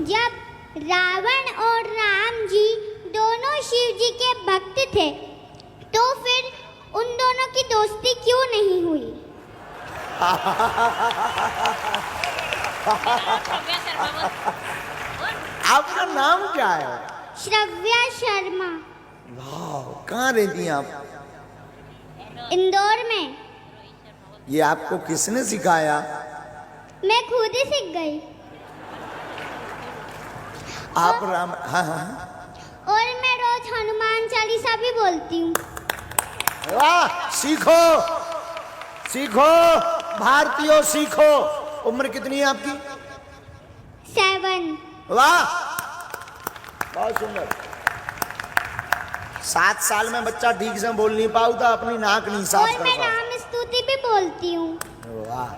जब रावण और राम जी दोनों शिव जी के भक्त थे तो फिर उन दोनों की दोस्ती क्यों नहीं हुई? आपका नाम क्या है? श्रव्या शर्मा। वाह, कहाँ रहती हैं आप? इंदौर में। ये आपको किसने सिखाया? मैं खुद ही सीख गई। आप राम, हाँ हाँ, और मैं रोज हनुमान चालीसा भी बोलती हूँ। वाह, सीखो सीखो भारतीयों, सीखो। उम्र कितनी है आपकी? 7। वाह, बहुत सुंदर। 7 साल में बच्चा ठीक से बोल नहीं पाता, अपनी नाक नहीं साफ और कर मैं पाता। राम स्तुति भी बोलती हूँ। वाह,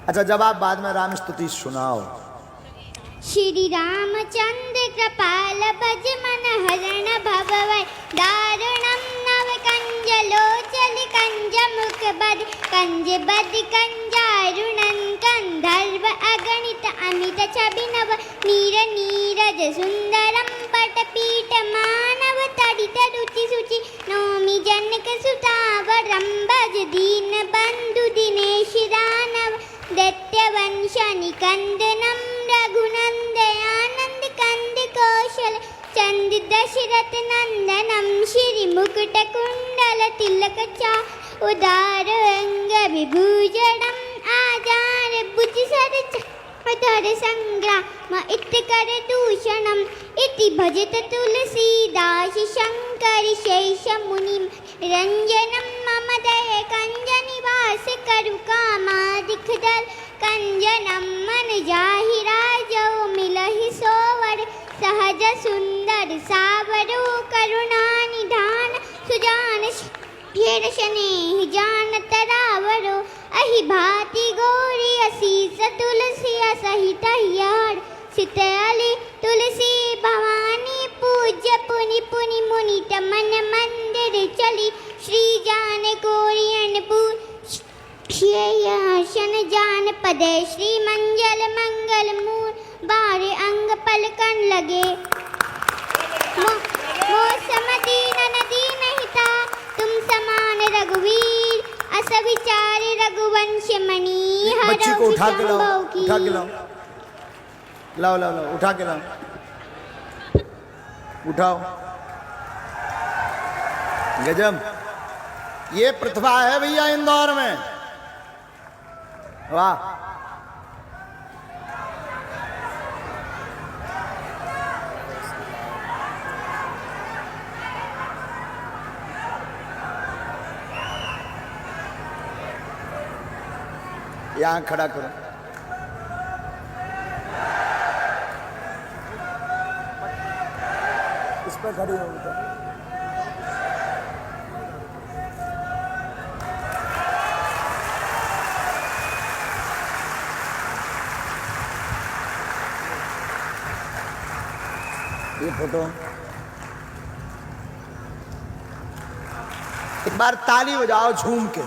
अच्छा, जब आप बाद में राम स्तुति सुनाओ। श्री रामचंद्र कृपाल भज मन हरण भवै दारुणम नव कंज लोचन कंज मुख बद कंज बद कंजारुणन कंधर्व अगणित अमित छबिनव नीर नीरज सुंदरम पटपीठ मानव तडित रुचि सुचि नौमि जनक सुतावरम भज दीन बंधु दिनेश दानव दैत्यवंश निकंदनम रघुनंदयानंद कंद कौशल चंद दशरथ नंदनम श्री मुकुट कुंडल तिलक चा उदार अंग विभूषणम आजार भुज सर धर संग्राम इत कर दूषणम इति भजत तुलसीदास शंकर शेष मुनि रंजनम मम दय कंज निवास करु कामादिक दल कंजनम मन जाहि राजौ मिलहि सोवर सहज सुंदर सावरो करुणा निधान सुजान ढेर स्नेह जान तरावरो अहि भाति गौरी असीस तुलसी सहित यार सितली तुलसी भवानी पूज्य पुनि पुनि मुनि मन मंदिर चली श्री जान कोरियन पूज शन जान पदे श्री मंगल मंगल मूल बारे अंग पलकन लगे मौसम दीन नदी नहीं था तुम समान रघुवीर अस विचार रघुवंश मणि बच्ची को उठा के लाओ, उठा के लाओ, लाओ लाओ लाओ, उठा के लाओ, उठाओ। गजब, ये प्रतिभा है भैया इंदौर में। वाह, यहां खड़ा करो। इस पर खड़ी हो बेटा। ये फोटो, एक बार ताली बजाओ झूम के।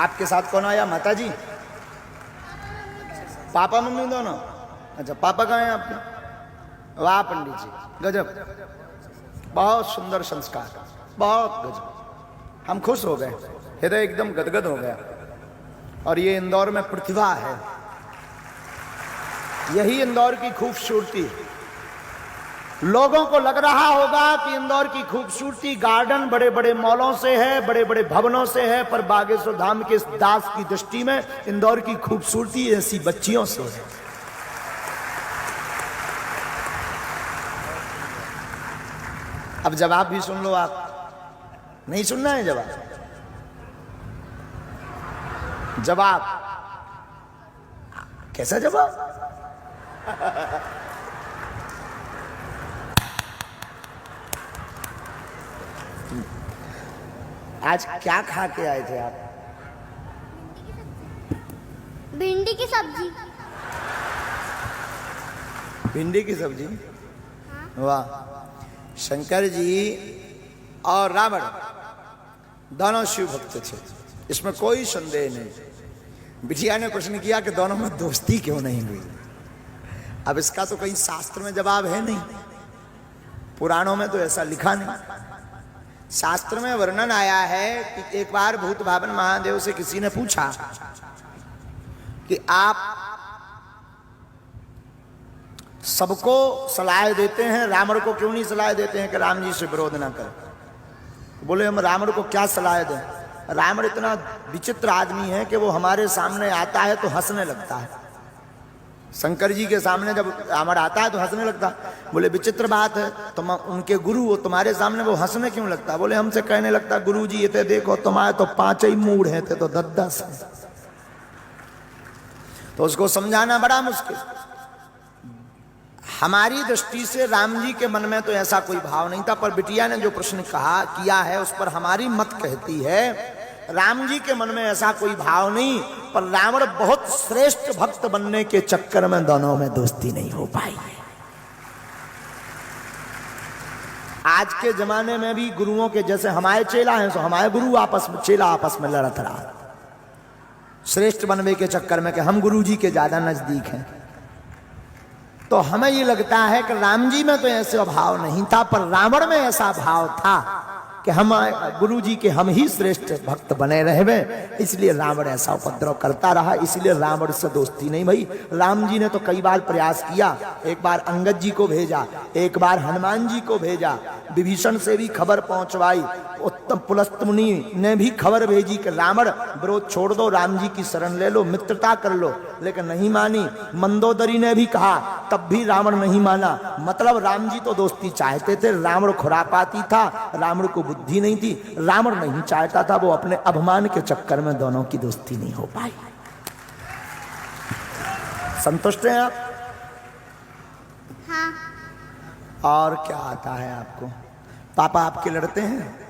आपके साथ कौन आया? माता जी, पापा मम्मी दोनों? अच्छा, पापा कहाँ हैं आपके? वाह पंडित जी, गजब, बहुत सुंदर संस्कार, बहुत गजब। हम खुश हो गए, हृदय एकदम गदगद हो गया। और ये इंदौर में प्रतिभा है, यही इंदौर की खूबसूरती। लोगों को लग रहा होगा कि इंदौर की खूबसूरती गार्डन बड़े बड़े मॉलों से है, बड़े बड़े भवनों से है, पर बागेश्वर धाम के दास की दृष्टि में इंदौर की खूबसूरती ऐसी बच्चियों से है। अब जवाब भी सुन लो। आप नहीं सुनना है जवाब? जवाब कैसा जवाब? आज क्या खा के आए थे आप? भिंडी की सब्जी। भिंडी की सब्जी? वाह। शंकर जी और रावण दोनों शिव भक्त थे, इसमें कोई संदेह नहीं। बिटिया ने प्रश्न किया कि दोनों में दोस्ती क्यों नहीं हुई। अब इसका तो कहीं शास्त्र में जवाब है नहीं, पुराणों में तो ऐसा लिखा नहीं। शास्त्र में वर्णन आया है कि एक बार भूत भावन महादेव से किसी ने पूछा कि आप सबको सलाह देते हैं, रावण को क्यों नहीं सलाह देते हैं कि राम जी से विरोध ना करें। बोले हम रावण को क्या सलाह दें, रावण इतना विचित्र आदमी है कि वो हमारे सामने आता है तो हंसने लगता है। शंकर जी के सामने जब रावण आता है तो हंसने लगता है। बोले विचित्र बात है, तुम उनके गुरु हो, तुम्हारे सामने वो हंसने क्यों लगता। बोले हमसे कहने लगता गुरु जी ये थे देखो तुम्हारे तो 5 ही मूड हैं, थे तो 10 हैं। तो उसको समझाना बड़ा मुश्किल। हमारी दृष्टि से राम जी के मन में तो ऐसा कोई भाव नहीं था, पर बिटिया ने जो प्रश्न कहा किया है उस पर हमारी मत कहती है राम जी के मन में ऐसा कोई भाव नहीं, पर रावण बहुत श्रेष्ठ भक्त बनने के चक्कर में दोनों में दोस्ती नहीं हो पाई। आज के जमाने में भी गुरुओं के जैसे हमारे चेला हैं, सो हमारे गुरु आपस में चेला आपस में लड़त रहा श्रेष्ठ बनने के चक्कर में कि हम गुरु जी के ज्यादा नजदीक हैं। तो हमें ये लगता है कि राम जी में तो ऐसा भाव नहीं था, पर रावण में ऐसा भाव था कि हम गुरु जी के हम ही श्रेष्ठ भक्त बने रहे, इसलिए रावण ऐसा उपद्रव करता रहा, इसलिए रावण से दोस्ती नहीं भई। राम जी ने तो कई बार प्रयास किया, एक बार अंगद जी को भेजा, एक बार हनुमान जी को भेजा, विभीषण से भी खबर पहुंचवाई, उत्तम पुलस्त मुनि ने भी खबर भेजी कि रावण विरोध छोड़ दो, राम जी की शरण ले लो, मित्रता कर लो, लेकिन नहीं मानी। मंदोदरी ने भी कहा, तब भी रावण नहीं माना। मतलब राम जी तो दोस्ती चाहते थे, रावण खुरापाती था, रावण को बुद्धि नहीं थी, रावण नहीं चाहता था, वो अपने अभिमान के चक्कर में दोनों की दोस्ती नहीं हो पाई। संतुष्ट हैं आप? हाँ। और क्या आता है आपको? पापा आपके लड़ते हैं?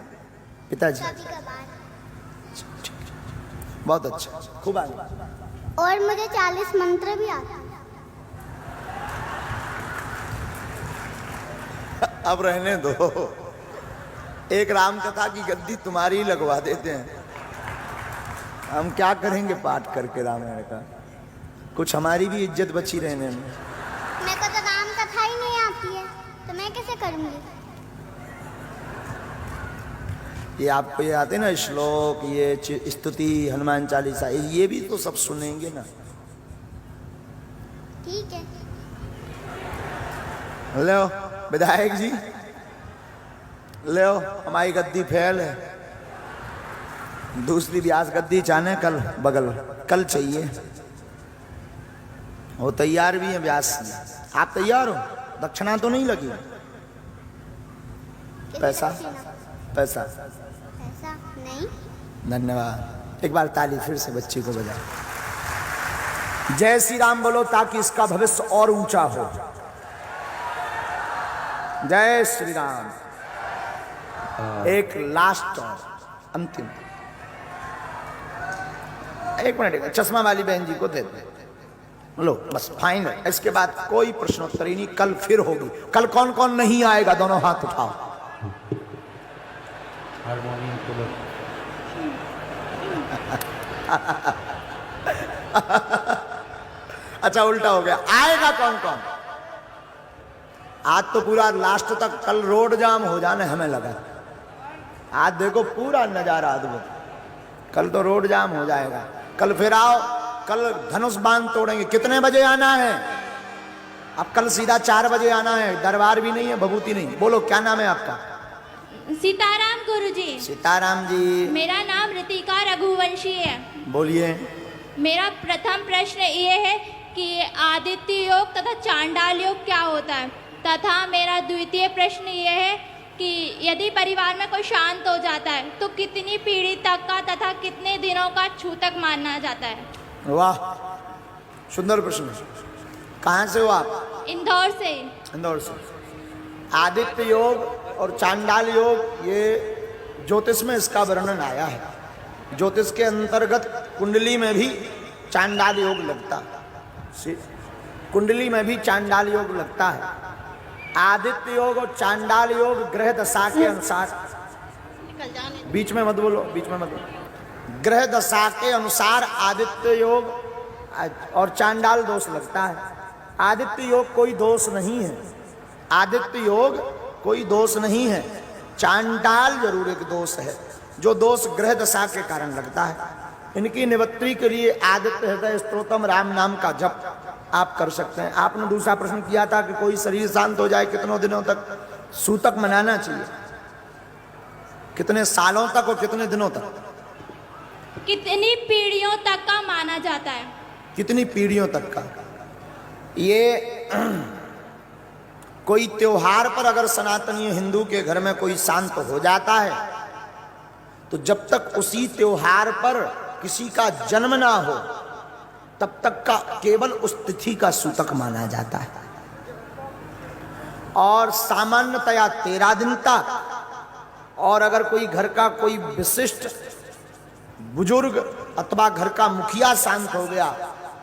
पिताजी? कभी-कभार। बहुत अच्छा, खूब आगे। और मुझे 40 मंत्र भी आते हैं। अब रहने दो, एक राम कथा की गद्दी तुम्हारी लगवा देते हैं। हम क्या करेंगे पाठ करके रामायण का, कुछ हमारी भी इज्जत बची रहने में। मेरे को तो राम कथा ही नहीं आती है, तो मैं कैसे करूंगी? ये आपको ये आते ना श्लोक, ये स्तुति, हनुमान चालीसा, ये भी तो सब सुनेंगे ना। ठीक है। लो विधायक जी, लो हमारी गद्दी फैल है, दूसरी व्यास गद्दी चाहने कल बगल, कल चाहिए। वो तैयार भी है व्यास जी, आप तैयार हो? दक्षिणा तो नहीं लगी? पैसा पैसा ऐसा नहीं। धन्यवाद। एक बार ताली फिर से बच्ची को बजा। जय श्री राम बोलो ताकि इसका भविष्य और ऊंचा हो। जय श्री राम। एक लास्ट और अंतिम, एक मिनट, चश्मा वाली बहन जी को दे दो। लो बस फाइनल, इसके बाद कोई प्रश्नोत्तरी नहीं, कल फिर होगी। कल कौन कौन नहीं आएगा दोनों हाथ उठाओ। अच्छा उल्टा हो गया, आएगा कौन कौन? आज तो पूरा लास्ट तक, कल रोड जाम हो जाने हमें लगा। आज देखो पूरा नजारा अद्भुत, कल तो रोड जाम हो जाएगा। कल फिर आओ, कल धनुष बांध तोड़ेंगे। कितने बजे आना है? अब कल सीधा 4 बजे आना है, दरबार भी नहीं है, भभूति नहीं। बोलो क्या नाम है आपका? सीताराम गुरुजी। सीताराम जी। मेरा नाम ऋतिका रघुवंशी है। बोलिए। मेरा प्रथम प्रश्न ये है कि आदित्य योग तथा चांडाल योग क्या होता है, तथा मेरा द्वितीय प्रश्न ये है कि यदि परिवार में कोई शांत हो जाता है तो कितनी पीढ़ी तक का तथा कितने दिनों का छूतक माना जाता है? वाह सुंदर प्रश्न। कहाँ से हो आप? इंदौर से। इंदौर से। आदित्य योग और चांडाल योग, ये ज्योतिष में इसका वर्णन आया है। ज्योतिष के अंतर्गत कुंडली में भी चांडाल योग लगता है, कुंडली में भी चांडाल योग लगता है। आदित्य योग और चांडाल योग ग्रह दशा के अनुसार, बीच में मत बोलो, बीच में मत बोलो, ग्रह दशा के अनुसार आदित्य योग और चांडाल दोष लगता है। आदित्य योग कोई दोष नहीं है, आदित्य योग कोई दोष नहीं है, चांडाल जरूर एक दोष है, जो दोष ग्रह दशा के कारण लगता है। इनकी निवृत्ति के लिए आदित्य हृदय स्तोत्रम राम नाम का जप आप कर सकते हैं। आपने दूसरा प्रश्न किया था कि कोई शरीर शांत हो जाए कितनों दिनों तक सूतक मनाना चाहिए, कितने सालों तक और कितने दिनों तक, कितनी पीढ़ियों तक का माना जाता है? कितनी पीढ़ियों तक का? ये कोई त्योहार पर अगर सनातनी हिंदू के घर में कोई शांत हो जाता है तो जब तक उसी त्योहार पर किसी का जन्म ना हो तब तक का केवल उस तिथि का सूतक माना जाता है। और सामान्यतया 13 दिन तक। और अगर कोई घर का कोई विशिष्ट बुजुर्ग अथवा घर का मुखिया शांत हो गया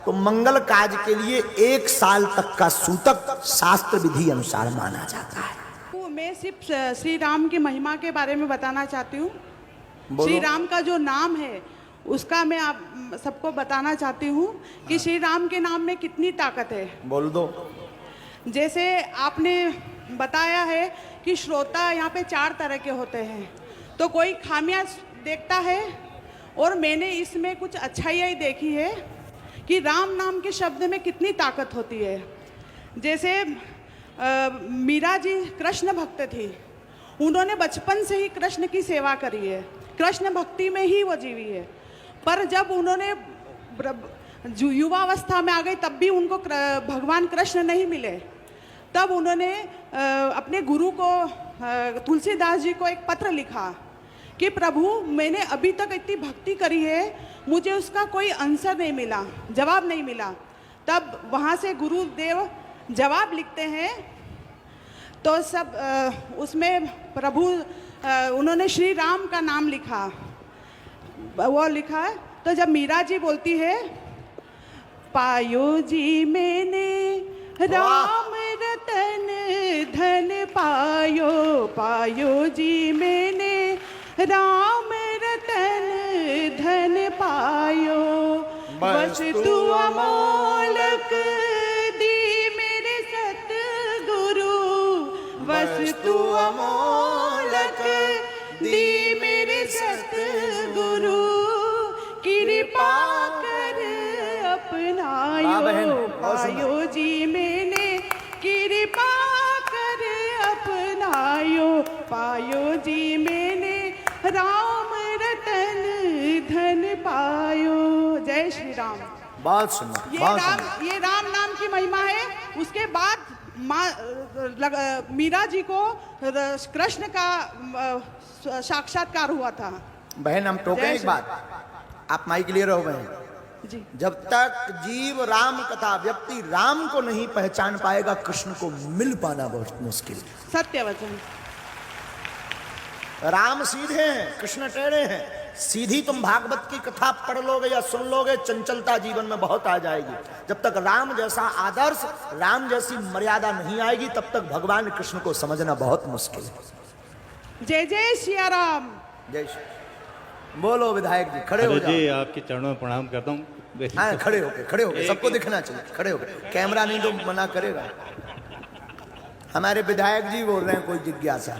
तो मंगल कार्य के लिए 1 साल तक का सूतक शास्त्र विधि अनुसार माना जाता है। मैं सिर्फ श्री राम की महिमा के बारे में बताना चाहती हूँ। बोलो। श्री राम का जो नाम है उसका मैं आप सबको बताना चाहती हूँ कि श्री राम के नाम में कितनी ताकत है। बोल दो। जैसे आपने बताया है कि श्रोता यहाँ पे 4 तरह के होते हैं, तो कोई खामियां देखता है और मैंने इसमें कुछ अच्छाई देखी है कि राम नाम के शब्द में कितनी ताकत होती है। जैसे मीरा जी कृष्ण भक्त थी, उन्होंने बचपन से ही कृष्ण की सेवा करी है, कृष्ण भक्ति में ही वो जीवी है। पर जब उन्होंने युवावस्था में आ गई तब भी उनको भगवान कृष्ण नहीं मिले। तब उन्होंने अपने गुरु को तुलसीदास जी को एक पत्र लिखा कि प्रभु मैंने अभी तक इतनी भक्ति करी है, मुझे उसका कोई आंसर नहीं मिला, जवाब नहीं मिला। तब वहाँ से गुरुदेव जवाब लिखते हैं तो सब उसमें प्रभु उन्होंने श्री राम का नाम लिखा, वो लिखा है। तो जब मीरा जी बोलती है पायो जी मैंने राम रतन धन पायो, पायो जी मैंने राम रतन धन पायो, वस्तु अमोलक दी मेरे सतगुरु, वस्तु अमोलक दी मेरे सतगुरु, कृपा कर अपनायो, पायो जी मैंने कृपा कर अपनायो, पायो जी मैंने राम रतन धन पायो। जय श्री राम। बहुत सुंदर। ये राम नाम की महिमा है। उसके बाद मीरा जी को कृष्ण का साक्षात्कार हुआ था। बहन हम टोके एक बात, आप माइक क्लियर हो गए जी। जब तक जीव राम कथा व्यक्ति राम को नहीं पहचान पाएगा कृष्ण को मिल पाना बहुत मुश्किल। सत्य वचन। राम सीधे हैं, कृष्ण टेढ़े हैं। सीधी तुम भागवत की कथा पढ़ लोगे या सुन लोगे, चंचलता जीवन में बहुत आ जाएगी। जब तक राम जैसा आदर्श, राम जैसी मर्यादा नहीं आएगी तब तक भगवान कृष्ण को समझना बहुत मुश्किल है। जय जय सिया राम। जय श्री। बोलो विधायक जी, खड़े हो जी, जाओ। आपके चरणों में प्रणाम करता हूँ। हाँ, खड़े होके सबको दिखना चाहिए। खड़े होके, कैमरा नहीं तो मना करेगा। हमारे विधायक जी बोल रहे हैं कोई जिज्ञासा।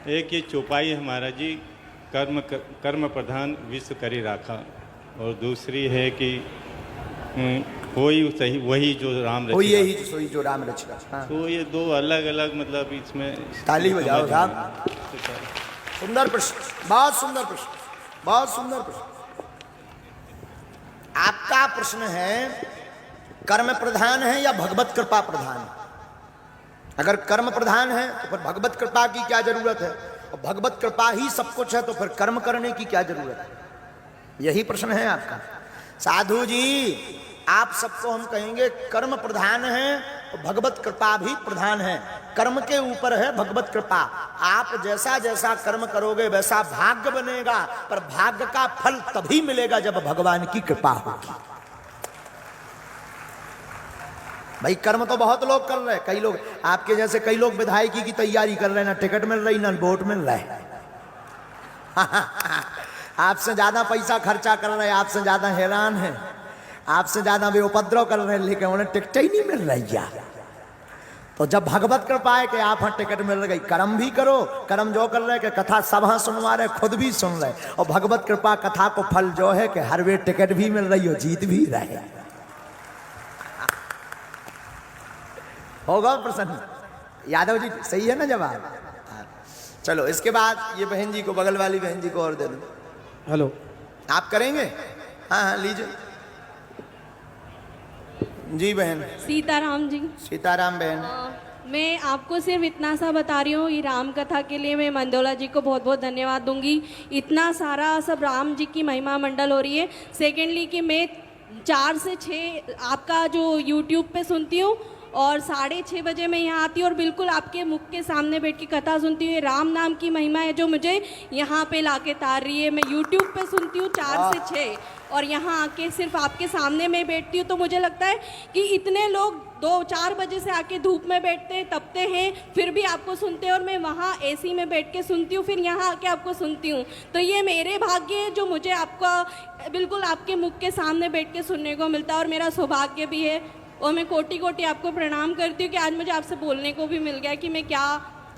एक ये चौपाई है महाराज जी, कर्म प्रधान विश्व करी राखा, और दूसरी है कि होई सही वही जो राम रचिका। यही सोई जो राम रचिका। हाँ। तो ये 2 अलग अलग मतलब इसमें ताली बजाओ साहब। सुंदर प्रश्न, बहुत सुंदर प्रश्न, बहुत सुंदर प्रश्न। आपका प्रश्न है कर्म प्रधान है या भगवत कृपा प्रधान है? अगर कर्म प्रधान है तो फिर भगवत कृपा की क्या जरूरत है, और भगवत कृपा ही सब कुछ है तो फिर कर्म करने की क्या जरूरत है? यही प्रश्न है आपका। साधु जी, आप सबको हम कहेंगे कर्म प्रधान है और भगवत कृपा भी प्रधान है। कर्म के ऊपर है भगवत कृपा। आप जैसा जैसा कर्म करोगे वैसा भाग्य बनेगा, पर भाग्य का फल तभी मिलेगा जब भगवान की कृपा होगी। भाई कर्म तो बहुत लोग कर रहे हैं, कई लोग आपके जैसे कई लोग विधायकी की तैयारी कर रहे हैं, ना टिकट मिल रही ना वोट मिल रहा है। आपसे ज्यादा पैसा खर्चा कर रहे हैं, आपसे ज्यादा हैरान है, आपसे ज्यादा वे उपद्रव कर रहे हैं, लेकिन उन्हें टिकट ही नहीं मिल रही है। तो जब भगवत कृपा है कि आप हाँ टिकट मिल गई, कर्म भी करो। कर्म जो कर रहे कि कथा सब हाँ सुनवा रहे, खुद भी सुन रहे, और भगवत कृपा कथा को फल जो है कि हर वे टिकट भी मिल रही हो, जीत भी रहे। होगा प्रसन्न यादव जी? सही है ना जवाब? चलो इसके बाद ये बहन जी को, बगल वाली बहन जी को और दे दो। हेलो, आप करेंगे? हाँ हाँ लीजिए जी बहन। सीताराम जी। सीताराम बहन। मैं आपको सिर्फ इतना सा बता रही हूँ, ये राम कथा के लिए मैं मंदोला जी को बहुत बहुत धन्यवाद दूंगी। इतना सारा सब राम जी की महिमा मंडल हो रही है। सेकेंडली कि मैं 4 से 6 आपका जो यूट्यूब पे सुनती हूँ और 6:30 बजे मैं यहाँ आती हूँ और बिल्कुल आपके मुख के सामने बैठ के कथा सुनती हूँ। ये राम नाम की महिमा है जो मुझे यहाँ पे लाके तार रही है। मैं यूट्यूब पे सुनती हूँ 4 से 6 और यहाँ आके सिर्फ आपके सामने मैं बैठती हूँ, तो मुझे लगता है कि इतने लोग 2-4 बजे से आके धूप में बैठते हैं, तपते हैं, फिर भी आपको सुनते हैं, और मैं वहाँ एसी में बैठ के सुनती हूँ, फिर यहाँ आके आपको सुनती हूँ। तो ये मेरे भाग्य है जो मुझे आपका बिल्कुल आपके मुख के सामने बैठ के सुनने को मिलता है, और मेरा सौभाग्य भी है। और मैं कोटि कोटि आपको प्रणाम करती हूँ कि आज मुझे आपसे बोलने को भी मिल गया कि मैं क्या,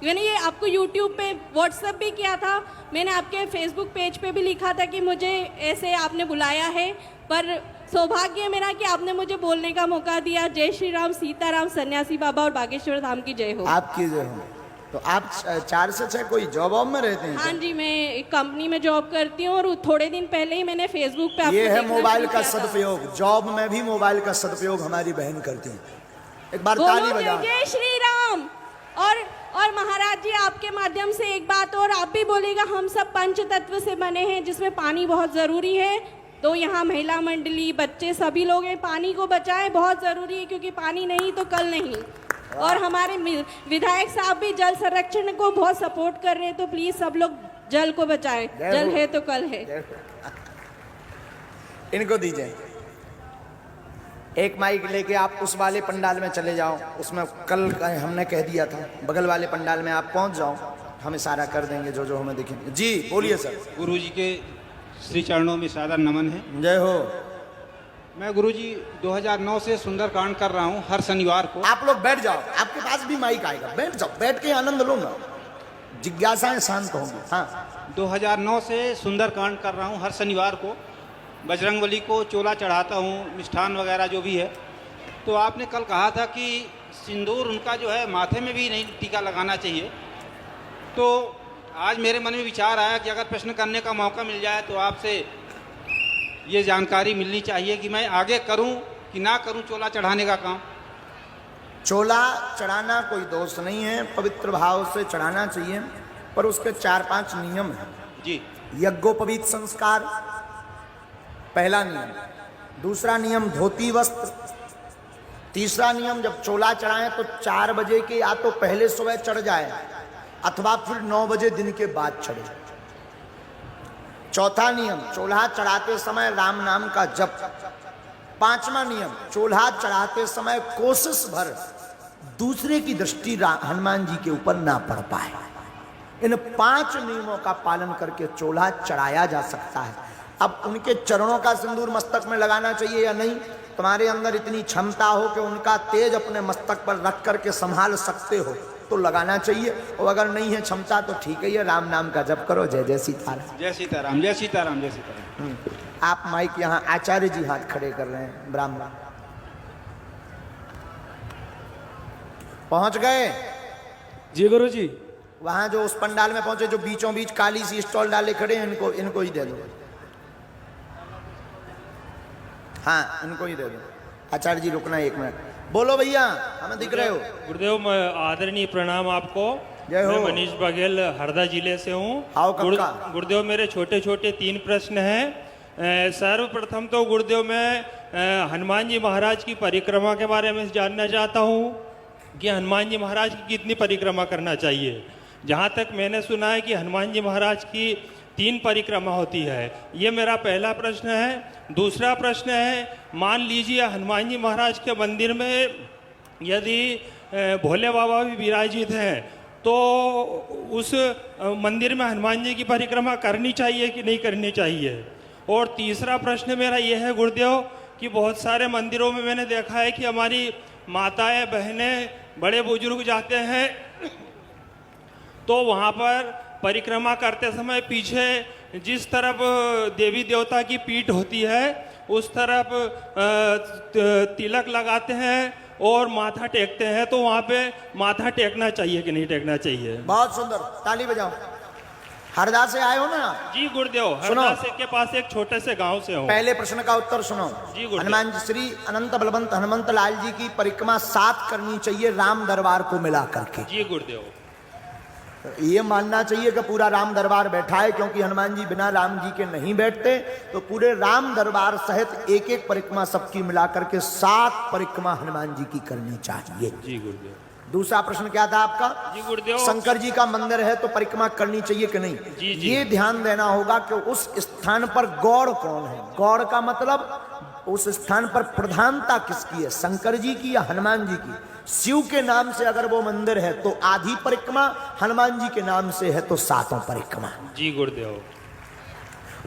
मैंने ये आपको यूट्यूब पे व्हाट्सएप भी किया था, मैंने आपके फेसबुक पेज पे भी लिखा था कि मुझे ऐसे आपने बुलाया है, पर सौभाग्य है मेरा कि आपने मुझे बोलने का मौका दिया। जय श्री राम, सीताराम, सन्यासी बाबा और बागेश्वर धाम की जय हो। आपकी जय हो। तो आप 4 से 6 कोई जॉब में रहते हैं? हाँ जी, मैं एक कंपनी में जॉब करती हूँ और थोड़े दिन पहले ही मैंने फेसबुक पे ये है मोबाइल का सदुपयोग। जॉब में भी मोबाइल का सदुपयोग हमारी बहन करती है। एक बार ताली बजाओ। जय श्री राम। और महाराज जी, आपके माध्यम से एक बात और आप भी बोलेगा, हम सब पंच तत्व से बने हैं जिसमें पानी बहुत जरूरी है। तो यहाँ महिला मंडली, बच्चे, सभी लोग हैं, पानी को बचाएं, बहुत जरूरी है, क्योंकि पानी नहीं तो कल नहीं। और हमारे विधायक साहब भी जल संरक्षण को बहुत सपोर्ट कर रहे हैं, तो प्लीज सब लोग जल को बचाएं। जल है तो कल है। इनको दीजिए एक माइक लेके, आप उस वाले पंडाल में चले जाओ, उसमें कल हमने कह दिया था, बगल वाले पंडाल में आप पहुंच जाओ, हम इशारा कर देंगे जो जो हमें दिखेंगे। जी बोलिए सर। गुरु जी के श्री चरणों में सादर नमन है। जय हो। मैं गुरुजी 2009 से सुंदरकांड कर रहा हूँ हर शनिवार को। आप लोग बैठ जाओ, आपके पास भी माइक आएगा, बैठ जाओ, बैठ के आनंद लो ना, जिज्ञासाएं शांत होंगी। हाँ, 2009 से सुंदरकांड कर रहा हूँ हर शनिवार को। बजरंगबली को चोला चढ़ाता हूँ, मिष्ठान वगैरह जो भी है। तो आपने कल कहा था कि सिंदूर उनका जो है माथे में भी नहीं टीका लगाना चाहिए। तो आज मेरे मन में विचार आया कि अगर प्रश्न करने का मौका मिल जाए तो आपसे ये जानकारी मिलनी चाहिए कि मैं आगे करूं कि ना करूं चोला चढ़ाने का काम। चोला चढ़ाना कोई दोष नहीं है, पवित्र भाव से चढ़ाना चाहिए, पर उसके 4-5 नियम हैं। जी। यज्ञोपवीत संस्कार पहला नियम, दूसरा नियम धोती वस्त्र, तीसरा नियम जब चोला चढ़ाएं तो 4 बजे के या तो पहले सुबह चढ़ जाए अथवा फिर 9 बजे दिन के बाद चढ़े। चौथा नियम, चोला चढ़ाते समय राम नाम का जप। पांचवा नियम, चोला चढ़ाते समय कोशिश भर दूसरे की दृष्टि हनुमान जी के ऊपर ना पड़ पाए। इन 5 नियमों का पालन करके चोला चढ़ाया जा सकता है। अब उनके चरणों का सिंदूर मस्तक में लगाना चाहिए या नहीं, तुम्हारे अंदर इतनी क्षमता हो कि उनका तेज अपने मस्तक पर रख करके संभाल सकते हो तो लगाना चाहिए, और अगर नहीं है क्षमता तो ठीक है, ये राम नाम का जप करो। जय जय सीताराम। जय सीताराम, जय सीताराम, जय सीताराम। आप माइक यहाँ आचार्य जी हाथ खड़े कर रहे हैं, ब्राह्मण पहुंच गए। जी गुरु जी। वहां जो उस पंडाल में पहुंचे, जो बीचों बीच काली सी स्टॉल डाले खड़े हैं, इनको ही दे दो। हाँ, इनको ही दे दो। आचार्य जी रुकना 1 मिनट। बोलो भैया, हमें दिख रहे हो। गुरुदेव, आदरणीय प्रणाम आपको। जय हो। मैं मनीष बघेल हरदा जिले से हूँ। आओ कक्का। गुरुदेव, मेरे छोटे छोटे 3 प्रश्न हैं। सर्वप्रथम तो गुरुदेव मैं हनुमान जी महाराज की परिक्रमा के बारे में जानना चाहता हूँ कि हनुमान जी महाराज की कितनी परिक्रमा करना चाहिए। जहाँ तक मैंने सुना है कि हनुमान जी महाराज की 3 परिक्रमा होती है। ये मेरा पहला प्रश्न है। दूसरा प्रश्न है, मान लीजिए हनुमान जी महाराज के मंदिर में यदि भोले बाबा भी विराजित हैं तो उस मंदिर में हनुमान जी की परिक्रमा करनी चाहिए कि नहीं करनी चाहिए। और तीसरा प्रश्न मेरा ये है गुरुदेव कि बहुत सारे मंदिरों में मैंने देखा है कि हमारी माताएं बहनें बड़े बुजुर्ग जाते हैं तो वहाँ पर परिक्रमा करते समय पीछे जिस तरफ देवी देवता की पीठ होती है उस तरफ तिलक लगाते हैं और माथा टेकते हैं, तो वहाँ पे माथा टेकना चाहिए कि नहीं टेकना चाहिए? बहुत सुंदर, ताली बजाओ। हरदा से आए हो ना? जी गुरुदेव, हरदा से के पास एक छोटे से गांव से हूँ। पहले प्रश्न का उत्तर सुनो। जी गुरुदेव। हनुमान जी श्री अनंत बलवंत हनुमंत लाल जी की परिक्रमा 7 करनी चाहिए राम दरबार को मिला करके। जी गुरुदेव। ये मानना चाहिए कि पूरा राम दरबार बैठा है, क्योंकि हनुमान जी बिना राम जी के नहीं बैठते, तो पूरे राम दरबार सहित एक एक परिक्रमा सबकी मिला करके 7 परिक्रमा हनुमान जी की करनी चाहिए। जी गुरुदेव। दूसरा प्रश्न क्या था आपका? जी गुरुदेव। शंकर जी का मंदिर है तो परिक्रमा करनी चाहिए कि नहीं? जी जी। ये ध्यान देना होगा कि उस स्थान पर गौड़ कौन है। गौड़ का मतलब उस स्थान पर प्रधानता किसकी है, शंकर जी की या हनुमान जी की? शिव के नाम से अगर वो मंदिर है तो आधी परिक्रमा, हनुमान जी के नाम से है तो 7 परिक्रमा। जी गुरुदेव।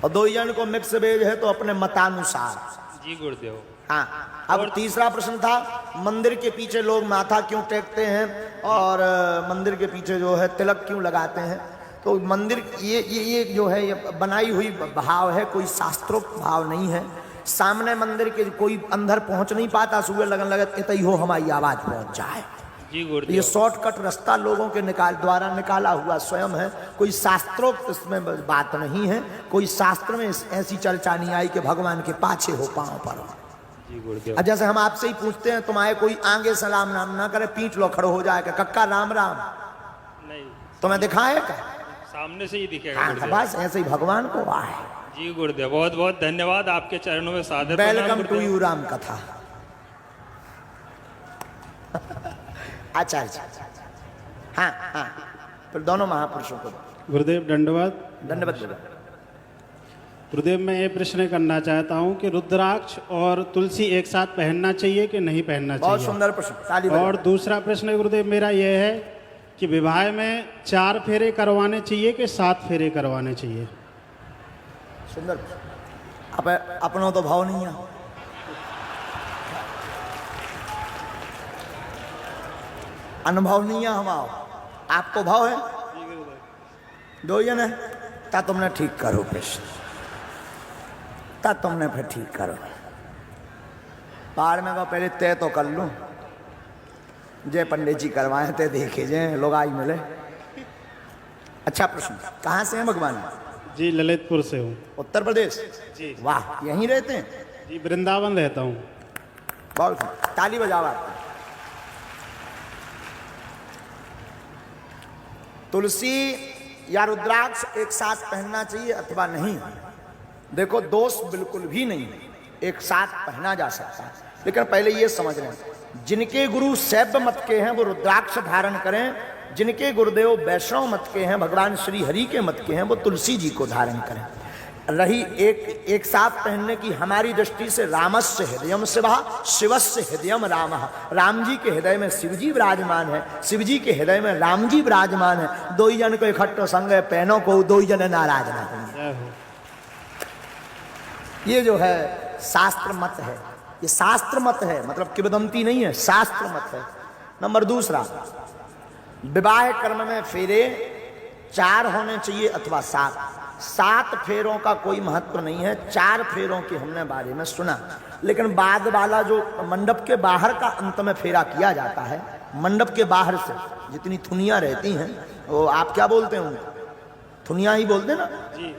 और 2 जन को मिक्स वेज है तो अपने मतानुसार। जी गुरुदेव। हाँ, अब तीसरा प्रश्न था मंदिर के पीछे लोग माथा क्यों टेकते हैं और मंदिर के पीछे जो है तिलक क्यों लगाते हैं। तो मंदिर ये जो है ये बनाई हुई भाव है, कोई शास्त्रोक्त भाव नहीं है। सामने मंदिर के कोई अंदर पहुंच नहीं पाता, सुबह लगन लगत इतई हो हमारी आवाज पहुंच जाए। जी गुरुदेव। ये शॉर्टकट रास्ता लोगों के द्वारा निकाला हुआ स्वयं है, कोई शास्त्रोक्त इसमें बात नहीं है। कोई शास्त्र में ऐसी चर्चा नहीं आई कि भगवान के पाछे हो पांव पर। जी गुरुदेव। जैसे हम आपसे ही पूछते हैं, तुम आए कोई आगे सलाम नाम ना करे, पीठ लो खड़ो हो जाएगा, कक्का राम राम नहीं तुम्हें दिखाए का? सामने से ही दिखेगा हाँ, गुरुदेव। बस ऐसे ही भगवान को आए। जी गुरुदेव, बहुत बहुत धन्यवाद, आपके चरणों में सादर वेलकम टू यू राम कथा। आचार्य जी। हाँ हाँ, फिर दोनों महापुरुषों को गुरुदेव दंडवत। दंडवत। गुरुदेव, मैं ये प्रश्न करना चाहता हूँ कि रुद्राक्ष और तुलसी एक साथ पहनना चाहिए कि नहीं पहनना चाहिए? बहुत सुंदर प्रश्न, ताली बजाओ। और दूसरा प्रश्न गुरुदेव मेरा ये है कि विवाह में 4 फेरे करवाने चाहिए कि 7 फेरे करवाने चाहिए? सुंदर। अपनों तो भाव नहीं है। अनुभव नहीं है हमारा, आपको भाव है? 2 जन है ता तुमने ठीक करो प्रश्न, ता तुमने फिर ठीक करो। पहाड़ में कहो पहले तय तो कर लूं, जय पंडित जी करवाए थे, देखे जय लोग आज मिले। अच्छा प्रश्न, कहाँ से हैं भगवान? जी ललितपुर से हूँ। उत्तर प्रदेश? जी। वाह, यहीं रहते हैं? जी वृंदावन रहता हूँ। बहुत ताली बजाओ आपको। तुलसी या रुद्राक्ष एक साथ पहनना चाहिए अथवा नहीं? देखो, दोष बिल्कुल भी नहीं, एक साथ पहना जा सकता है, लेकिन पहले ये समझ लें, जिनके गुरु शैव मत के हैं वो रुद्राक्ष धारण करें, जिनके गुरुदेव वैष्णव मत के हैं, भगवान श्री हरि के मत के हैं, वो तुलसी जी को धारण करें। रही एक साथ पहनने की हमारी दृष्टि से, रामस्य हृदयम शिवा शिवस्य हृदयम रामः, राम जी के हृदय में शिव जी विराजमान है, शिव जी के हृदय में राम जी विराजमान है। 2 जन को इकट्ठो संग पहनो को 2 जन नाराज ना होंगे। ये जो है शास्त्र मत है, ये शास्त्र मत है, मतलब किंवदंती नहीं है, शास्त्र मत है। नंबर दूसरा, विवाह कर्म में फेरे 4 होने चाहिए अथवा 7 फेरों का कोई महत्व नहीं है। 4 फेरों के हमने बारे में सुना, लेकिन बाद वाला जो मंडप के बाहर का अंत में फेरा किया जाता है, मंडप के बाहर से जितनी थुनियाँ रहती हैं, वो आप क्या बोलते हैं उनको? थुनियाँ ही बोलते हैं ना,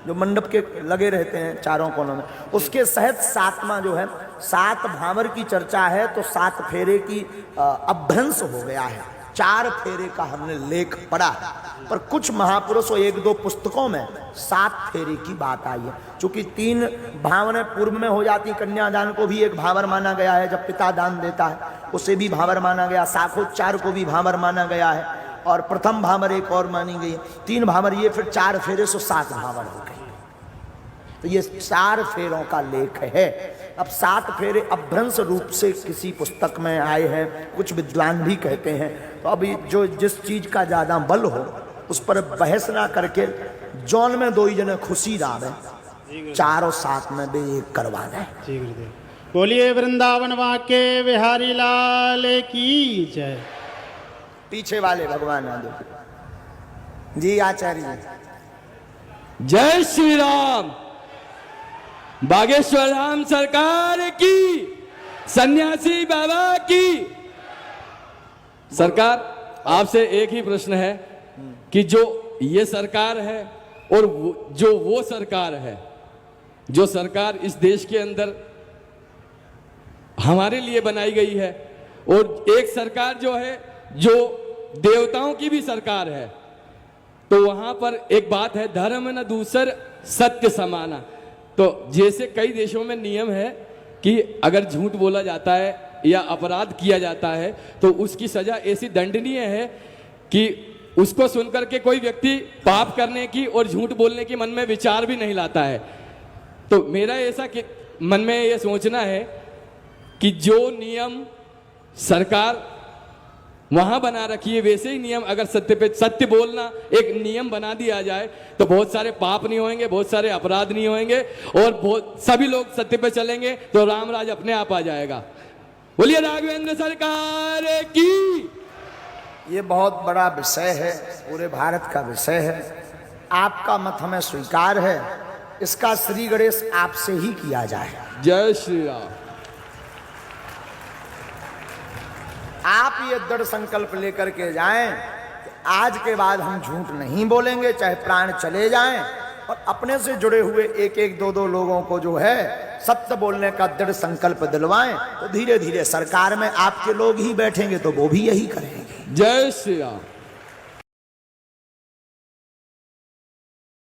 जो मंडप के लगे रहते हैं चारों कोनों में, उसके सहित 7वां जो है, 7 भावर की चर्चा है, तो 7 फेरे की अभ्रंश हो गया है। 4 फेरे का हमने लेख पढ़ा है, पर कुछ महापुरुषों 1-2 पुस्तकों में 7 फेरे की बात आई है। चूंकि 3 भावनें पूर्व में हो जाती, कन्यादान को भी एक भावर माना गया है, जब पिता दान देता है उसे भी भावर माना गया, साखोच्चार को भी भावर माना गया है, और प्रथम भावर एक और मानी गई है। 3 भावर ये, फिर 4 फेरे, सो 7 भावर हो गए। तो ये 4 फेरों का लेख है। अब 7 फेरे अभ्रंश रूप से किसी पुस्तक में आए हैं, कुछ विद्वान भी कहते हैं। तो अभी जो जिस चीज का ज्यादा बल हो उस पर बहस ना करके जौन में 2 ही जने खुशी डाले, 4 और 7 में भी एक करवा दें। जी गुरुदेव। बोलिए वृंदावन वाके बिहारी लाल की जय। पीछे वाले भगवान जी आचार्य जी। जय श्री राम। बागेश्वर धाम सरकार की, सन्यासी बाबा की। सरकार आपसे एक ही प्रश्न है कि जो ये सरकार है और जो वो सरकार है, जो सरकार इस देश के अंदर हमारे लिए बनाई गई है, और एक सरकार जो है जो देवताओं की भी सरकार है, तो वहां पर एक बात है, धर्म न दूसर सत्य समाना। तो जैसे कई देशों में नियम है कि अगर झूठ बोला जाता है या अपराध किया जाता है तो उसकी सजा ऐसी दंडनीय है कि उसको सुनकर के कोई व्यक्ति पाप करने की और झूठ बोलने की मन में विचार भी नहीं लाता है। तो मेरा ऐसा कि मन में ये सोचना है कि जो नियम सरकार वहां बना रखी है वैसे ही नियम अगर सत्य पे सत्य बोलना एक नियम बना दिया जाए तो बहुत सारे पाप नहीं होंगे, बहुत सारे अपराध नहीं होंगे और बहुत सभी लोग सत्य पे चलेंगे तो राम राज अपने आप आ जाएगा। बोलिए राघवेंद्र सरकार की। ये बहुत बड़ा विषय है, पूरे भारत का विषय है। आपका मत हमें स्वीकार है, इसका श्री गणेश आपसे ही किया जाए। जय श्री राम। आप ये दृढ़ संकल्प लेकर के जाएं कि आज के बाद हम झूठ नहीं बोलेंगे, चाहे प्राण चले जाएं, और अपने से जुड़े हुए 1-1, 2-2 लोगों को जो है सत्य बोलने का दृढ़ संकल्प दिलवाएं, तो धीरे धीरे सरकार में आपके लोग ही बैठेंगे तो वो भी यही करेंगे। जय श्री राम।